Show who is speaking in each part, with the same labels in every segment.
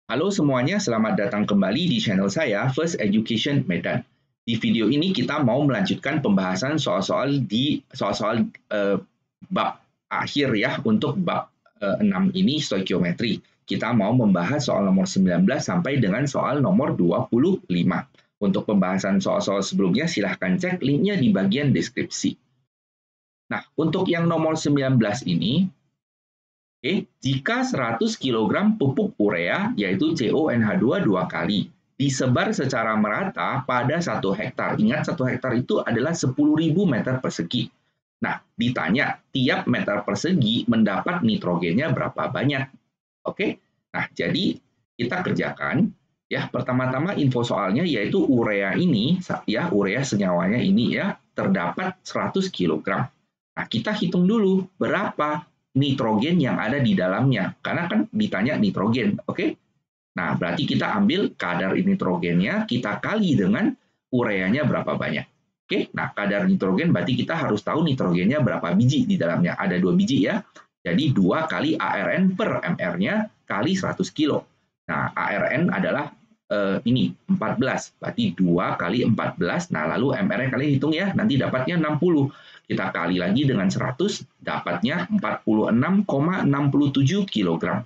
Speaker 1: Halo semuanya, selamat datang kembali di channel saya, First Education Medan. Di video ini kita mau melanjutkan pembahasan soal-soal bab akhir ya untuk bab 6 ini stoikiometri. Kita mau membahas soal nomor 19 sampai dengan soal nomor 25. Untuk pembahasan soal-soal sebelumnya silahkan cek linknya di bagian deskripsi. Nah, untuk yang nomor 19 ini, jika 100 kg pupuk urea, yaitu CONH2 dua kali, disebar secara merata pada 1 hektar. Ingat, 1 hektar itu adalah 10.000 meter persegi. Nah, ditanya, tiap meter persegi mendapat nitrogennya berapa banyak? Oke, nah jadi kita kerjakan. Ya, pertama-tama info soalnya yaitu urea ini, ya urea senyawanya ini ya, terdapat 100 kg. Nah, kita hitung dulu berapa nitrogen yang ada di dalamnya, karena kan ditanya nitrogen, oke? Nah, berarti kita ambil kadar nitrogennya, kita kali dengan ureanya berapa banyak. Oke, nah kadar nitrogen berarti kita harus tahu nitrogennya berapa biji di dalamnya. Ada 2 biji ya, jadi 2 kali ARN per MR-nya kali 100 kilo. Nah, ARN adalah ini 14, berarti 2 kali 14, nah lalu MR-nya kalian hitung ya, nanti dapatnya 60. Kita kali lagi dengan 100, dapatnya 46,67 kg.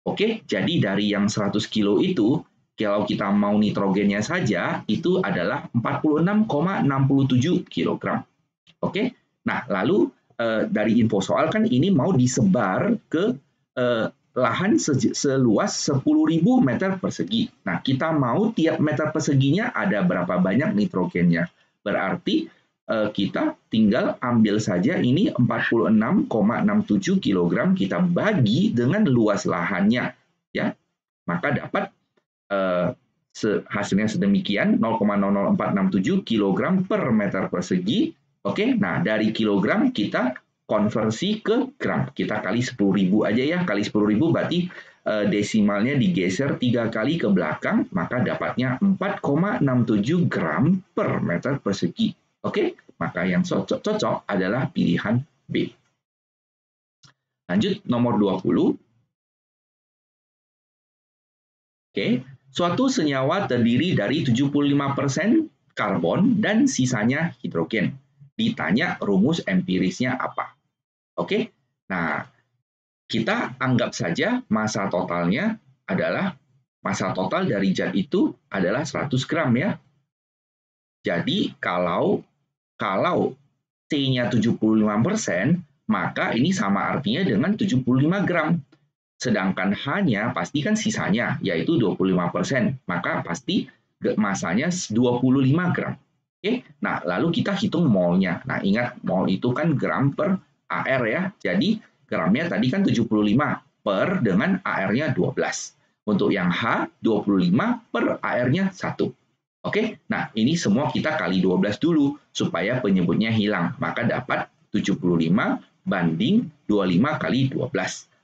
Speaker 1: Oke, jadi dari yang 100 kilo itu, kalau kita mau nitrogennya saja, itu adalah 46,67 kg. Oke, nah lalu dari info soal kan ini mau disebar ke lahan seluas 10.000 meter persegi. Nah, kita mau tiap meter perseginya ada berapa banyak nitrogennya. Berarti kita tinggal ambil saja ini 46,67 kg kita bagi dengan luas lahannya, ya. Maka dapat hasilnya sedemikian 0,00467 kg per meter persegi. Oke, nah dari kilogram kita konversi ke gram. Kita kali 10.000 aja ya, kali 10.000 berarti desimalnya digeser 3 kali ke belakang, maka dapatnya 4,67 gram per meter persegi. Oke, maka yang cocok adalah pilihan B. Lanjut nomor 20. Oke, suatu senyawa terdiri dari 75% karbon dan sisanya hidrogen. Ditanya rumus empirisnya apa? Oke, nah kita anggap saja massa totalnya adalah massa total dari zat itu adalah 100 gram ya. Jadi kalau C-nya 75%, maka ini sama artinya dengan 75 gram. Sedangkan H-nya pasti kan sisanya, yaitu 25%. Maka pasti masanya 25 gram. Oke, nah lalu kita hitung molnya. Nah ingat, mol itu kan gram per AR ya. Jadi gramnya tadi kan 75 per dengan AR-nya 12. Untuk yang H, 25 per AR-nya 1. Oke, nah ini semua kita kali 12 dulu supaya penyebutnya hilang. Maka dapat 75 banding 25 kali 12.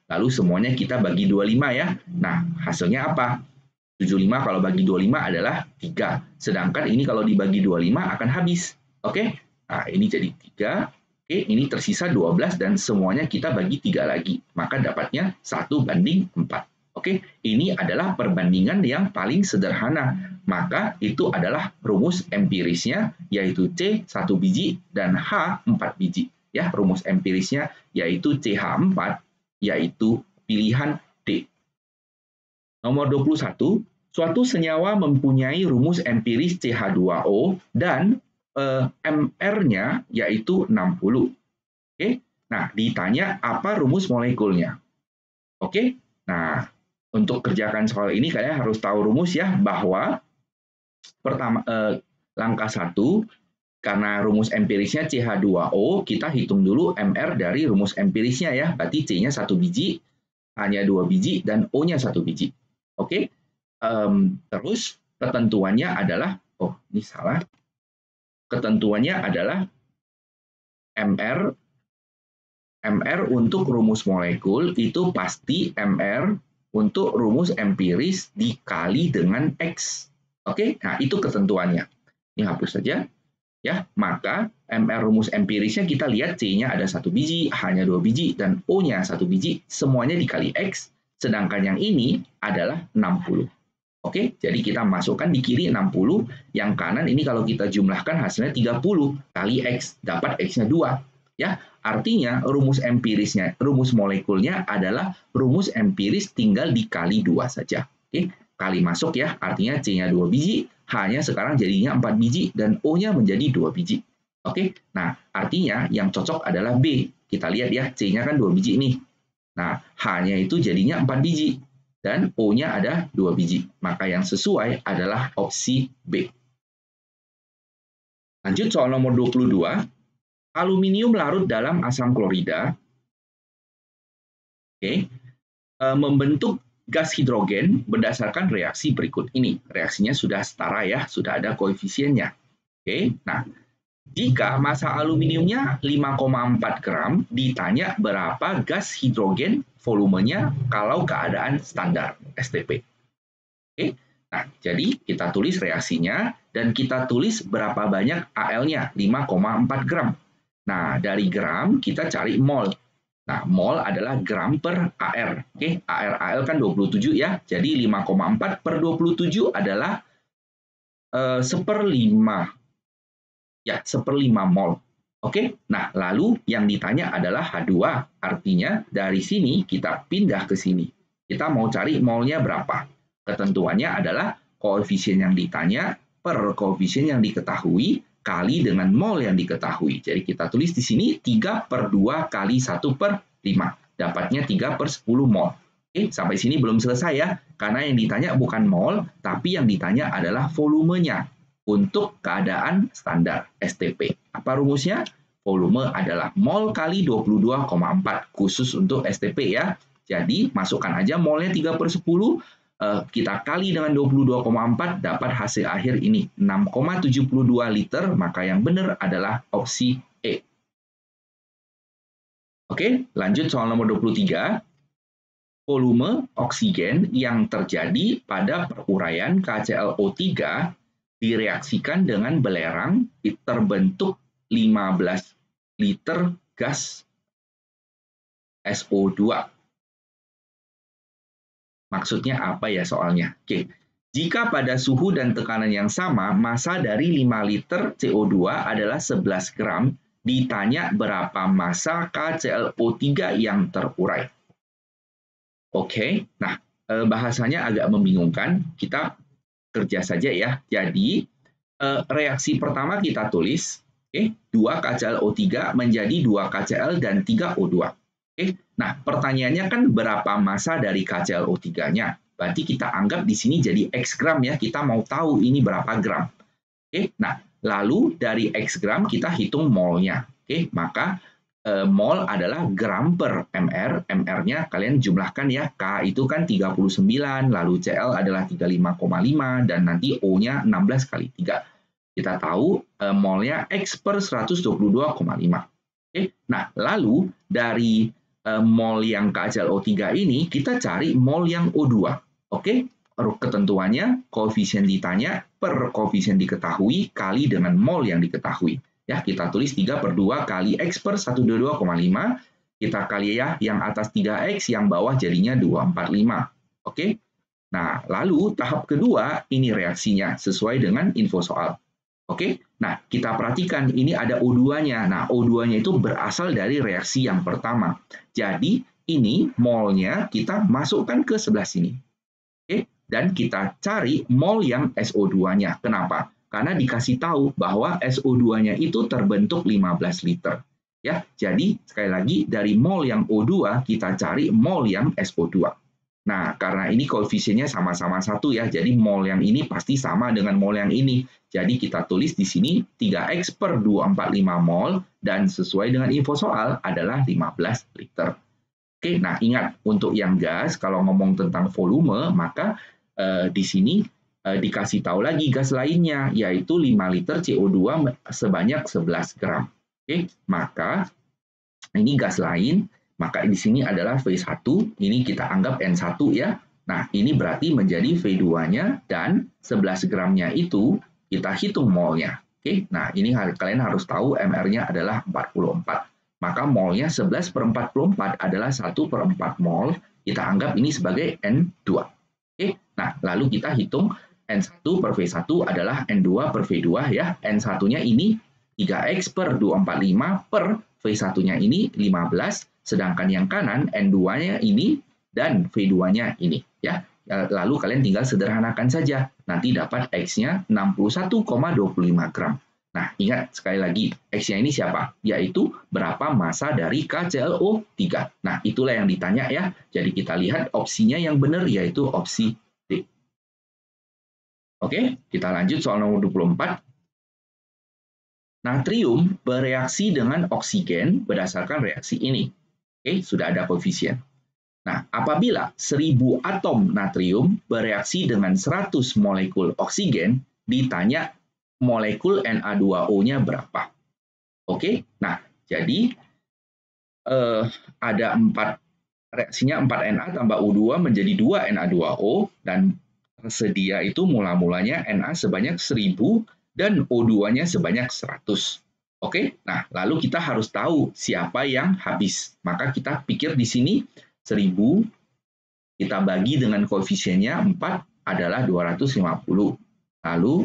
Speaker 1: Lalu semuanya kita bagi 25 ya. Nah, hasilnya apa? 75 kalau bagi 25 adalah 3. Sedangkan ini kalau dibagi 25 akan habis. Oke? Nah, ini jadi 3. Oke, ini tersisa 12 dan semuanya kita bagi 3 lagi. Maka dapatnya 1 banding 4. Oke, ini adalah perbandingan yang paling sederhana. Maka itu adalah rumus empirisnya, yaitu C 1 biji dan H 4 biji. Ya, rumus empirisnya yaitu CH4, yaitu pilihan D. Nomor 21, suatu senyawa mempunyai rumus empiris CH2O dan MR-nya yaitu 60. Oke, nah ditanya apa rumus molekulnya. Oke, nah untuk kerjakan soal ini kalian harus tahu rumus ya, bahwa pertama langkah 1, karena rumus empirisnya CH2O, kita hitung dulu MR dari rumus empirisnya ya. Berarti C-nya 1 biji, H-nya 2 biji, dan O-nya 1 biji. Oke. Terus ketentuannya adalah, oh ini salah. Ketentuannya adalah MR untuk rumus molekul itu pasti MR untuk rumus empiris dikali dengan X. Oke, nah itu ketentuannya. Ini hapus saja. Ya, maka MR rumus empirisnya kita lihat C-nya ada 1 biji, H-nya 2 biji, dan O-nya 1 biji, semuanya dikali X, sedangkan yang ini adalah 60. Oke, jadi kita masukkan di kiri 60, yang kanan ini kalau kita jumlahkan hasilnya 30 kali X, dapat X-nya 2. Ya, artinya rumus empirisnya, rumus molekulnya adalah rumus empiris tinggal dikali 2 saja. Oke, kali masuk ya, artinya C-nya 2 biji, H-nya sekarang jadinya 4 biji, dan O-nya menjadi 2 biji. Oke, nah artinya yang cocok adalah B. Kita lihat ya, C-nya kan 2 biji nih. Nah, H-nya itu jadinya 4 biji. Dan O-nya ada 2 biji. Maka yang sesuai adalah opsi B. Lanjut soal nomor 22. Aluminium larut dalam asam klorida membentuk gas hidrogen berdasarkan reaksi berikut ini. Reaksinya sudah setara ya, sudah ada koefisiennya. Nah, jika massa aluminiumnya 5,4 gram, ditanya berapa gas hidrogen volumenya kalau keadaan standar STP. Nah, jadi kita tulis reaksinya dan kita tulis berapa banyak AL-nya, 5,4 gram. Nah, dari gram kita cari mol. Nah, mol adalah gram per AR. AR kan 27 ya, jadi 5,4 per 27 adalah 1/5. Ya, 1/5 mol. Nah lalu yang ditanya adalah H2, artinya dari sini kita pindah ke sini. Kita mau cari molnya berapa. Ketentuannya adalah koefisien yang ditanya per koefisien yang diketahui kali dengan mol yang diketahui. Jadi kita tulis di sini 3/2 kali 1/5. Dapatnya 3/10 mol. Sampai sini belum selesai ya, karena yang ditanya bukan mol, tapi yang ditanya adalah volumenya. Untuk keadaan standar STP. Apa rumusnya? Volume adalah mol kali 22,4 khusus untuk STP ya. Jadi masukkan aja molnya 3/10, kita kali dengan 22,4 dapat hasil akhir ini 6,72 liter, maka yang benar adalah opsi E. Lanjut soal nomor 23. Volume oksigen yang terjadi pada peruraian KClO3 direaksikan dengan belerang terbentuk 15 liter gas SO2. Maksudnya apa ya soalnya? Jika pada suhu dan tekanan yang sama, massa dari 5 liter CO2 adalah 11 gram, ditanya berapa massa KClO3 yang terurai. Nah bahasanya agak membingungkan, kita kerja saja ya. Jadi reaksi pertama kita tulis 2 KClO3 menjadi 2 KCl dan 3 O2. Nah pertanyaannya kan berapa massa dari KClO3-nya? Berarti kita anggap di sini jadi X gram ya. Kita mau tahu ini berapa gram. Nah lalu dari X gram kita hitung molnya. Maka mol adalah gram per mr. Mr-nya kalian jumlahkan ya. K itu kan 39, lalu Cl adalah 35,5, dan nanti O-nya 16 kali 3. Kita tahu molnya X per 122,5. Nah, lalu dari mol yang KClO3 ini, kita cari mol yang O2. Ketentuannya, koefisien ditanya per koefisien diketahui kali dengan mol yang diketahui. Ya, kita tulis 3/2 kali X per 122,5. Kita kali ya, yang atas 3X, yang bawah jadinya 245. Nah, lalu tahap kedua, ini reaksinya sesuai dengan info soal. Nah, kita perhatikan ini ada O2-nya. Nah, O2-nya itu berasal dari reaksi yang pertama. Jadi, ini molnya kita masukkan ke sebelah sini. Dan kita cari mol yang SO2-nya. Kenapa? Karena dikasih tahu bahwa SO2-nya itu terbentuk 15 liter. Ya, jadi sekali lagi dari mol yang O2 kita cari mol yang SO2. Nah, karena ini koefisiennya sama-sama 1 ya, jadi mol yang ini pasti sama dengan mol yang ini. Jadi kita tulis di sini 3X per 245 mol dan sesuai dengan info soal adalah 15 liter. Nah ingat untuk yang gas kalau ngomong tentang volume maka di sini dikasih tahu lagi gas lainnya, yaitu 5 liter CO2 sebanyak 11 gram. Maka ini gas lain, maka di sini adalah V1, ini kita anggap N1 ya. Nah, ini berarti menjadi V2-nya dan 11 gramnya itu kita hitung molnya. Nah, ini kalian harus tahu MR-nya adalah 44. Maka molnya 11/44 adalah 1/4 mol, kita anggap ini sebagai N2. Oke, nah lalu kita hitung N1 per V1 adalah N2 per V2 ya. N1-nya ini 3X per 245 per V1-nya ini 15, sedangkan yang kanan N2-nya ini dan V2-nya ini ya. Lalu kalian tinggal sederhanakan saja. Nanti dapat X-nya 61,25 gram. Nah, ingat sekali lagi, X-nya ini siapa? Yaitu berapa massa dari KClO3. Nah, itulah yang ditanya ya. Jadi kita lihat opsinya yang benar yaitu opsi D. Oke, kita lanjut soal nomor 24. Natrium bereaksi dengan oksigen berdasarkan reaksi ini. Oke, sudah ada koefisien. Nah, apabila 1000 atom natrium bereaksi dengan 100 molekul oksigen, ditanya molekul Na2O-nya berapa. Oke, nah jadi ada 4 reaksinya 4Na tambah U2 menjadi 2 Na2O dan tersedia itu mula-mulanya Na sebanyak 1000 dan O2-nya sebanyak 100. Oke, nah lalu kita harus tahu siapa yang habis. Maka kita pikir di sini 1000 kita bagi dengan koefisiennya 4 adalah 250. Lalu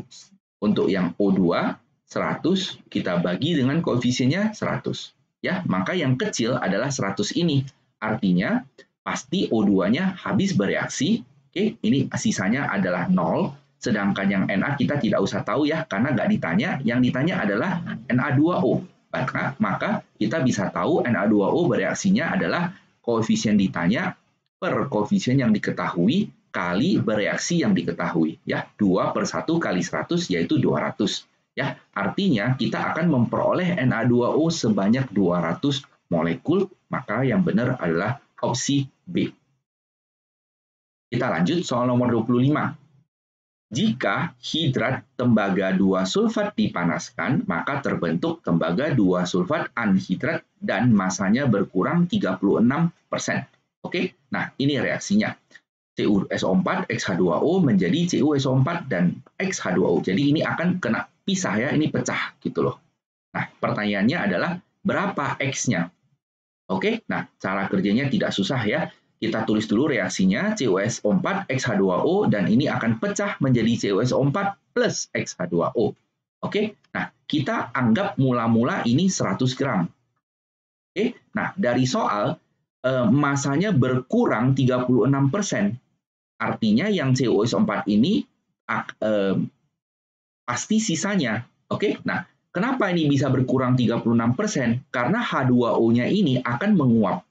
Speaker 1: untuk yang O2 100 kita bagi dengan koefisiennya 100. Ya, maka yang kecil adalah 100 ini. Artinya pasti O2-nya habis bereaksi. Oke, ini sisanya adalah 0. Sedangkan yang Na kita tidak usah tahu ya, karena nggak ditanya. Yang ditanya adalah Na2O. Maka kita bisa tahu Na2O bereaksinya adalah koefisien ditanya per koefisien yang diketahui kali bereaksi yang diketahui. Ya, 2 per 1 kali 100 yaitu 200. Ya, artinya kita akan memperoleh Na2O sebanyak 200 molekul, maka yang benar adalah opsi B. Kita lanjut soal nomor 25. Jika hidrat tembaga 2 sulfat dipanaskan, maka terbentuk tembaga 2 sulfat anhidrat dan masanya berkurang 36%. Oke, nah ini reaksinya. CuSO4 XH2O menjadi CuSO4 dan XH2O. Jadi ini akan kena pisah ya, ini pecah gitu loh. Nah, pertanyaannya adalah berapa X-nya? Oke, nah cara kerjanya tidak susah ya. Kita tulis dulu reaksinya CuSO4 XH2O dan ini akan pecah menjadi CuSO4 plus XH2O. Oke, nah kita anggap mula-mula ini 100 gram. Oke, nah dari soal masanya berkurang 36%. Artinya yang CuSO4 ini pasti sisanya. Oke, nah kenapa ini bisa berkurang 36%? Karena H2O-nya ini akan menguap.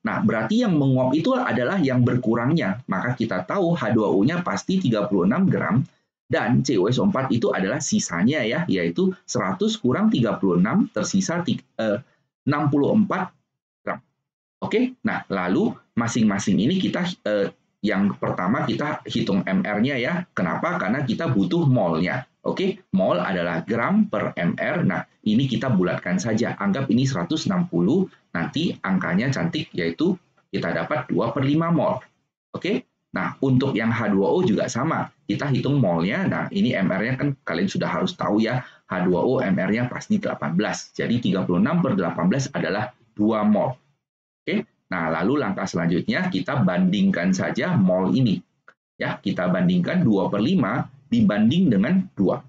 Speaker 1: Nah, berarti yang menguap itu adalah yang berkurangnya. Maka kita tahu H2O-nya pasti 36 gram dan CuSO4 itu adalah sisanya ya, yaitu 100 kurang 36 tersisa 64 gram. Oke, nah lalu masing-masing ini kita yang pertama kita hitung MR-nya ya. Kenapa? Karena kita butuh mol-nya. Oke, mol adalah gram per MR. Nah, ini kita bulatkan saja. Anggap ini 160. Nanti angkanya cantik, yaitu kita dapat 2 per 5 mol. Oke, nah untuk yang H2O juga sama. Kita hitung molnya. Nah, ini MR-nya kan kalian sudah harus tahu ya. H2O MR-nya pasti 18. Jadi 36 per 18 adalah 2 mol. Oke, nah lalu langkah selanjutnya kita bandingkan saja mol ini. Ya, kita bandingkan 2 per 5 dibanding dengan 2.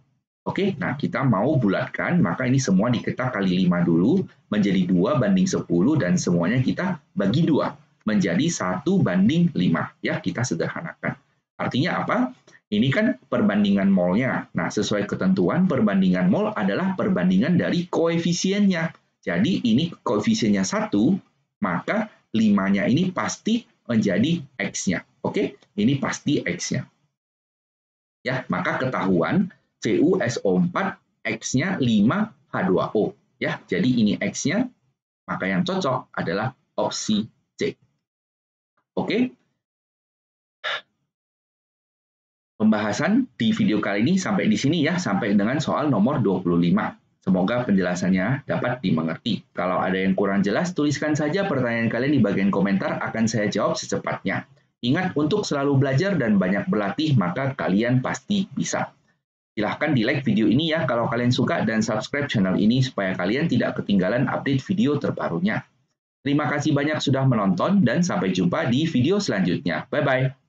Speaker 1: Oke, nah kita mau bulatkan, maka ini semua diketak kali 5 dulu, menjadi 2 banding 10, dan semuanya kita bagi 2, menjadi 1 banding 5. Ya, kita sederhanakan. Artinya apa? Ini kan perbandingan molnya. Nah, sesuai ketentuan, perbandingan mol adalah perbandingan dari koefisiennya. Jadi, ini koefisiennya 1, maka 5-nya ini pasti menjadi X-nya. Oke, ini pasti X-nya. Ya, maka ketahuan CuSO4 X-nya 5 H2O. Ya, jadi ini X-nya, maka yang cocok adalah opsi C. Oke. Pembahasan di video kali ini sampai di sini ya, sampai dengan soal nomor 25. Semoga penjelasannya dapat dimengerti. Kalau ada yang kurang jelas, tuliskan saja pertanyaan kalian di bagian komentar, akan saya jawab secepatnya. Ingat untuk selalu belajar dan banyak berlatih, maka kalian pasti bisa. Silahkan di like video ini ya kalau kalian suka dan subscribe channel ini supaya kalian tidak ketinggalan update video terbarunya. Terima kasih banyak sudah menonton dan sampai jumpa di video selanjutnya. Bye-bye.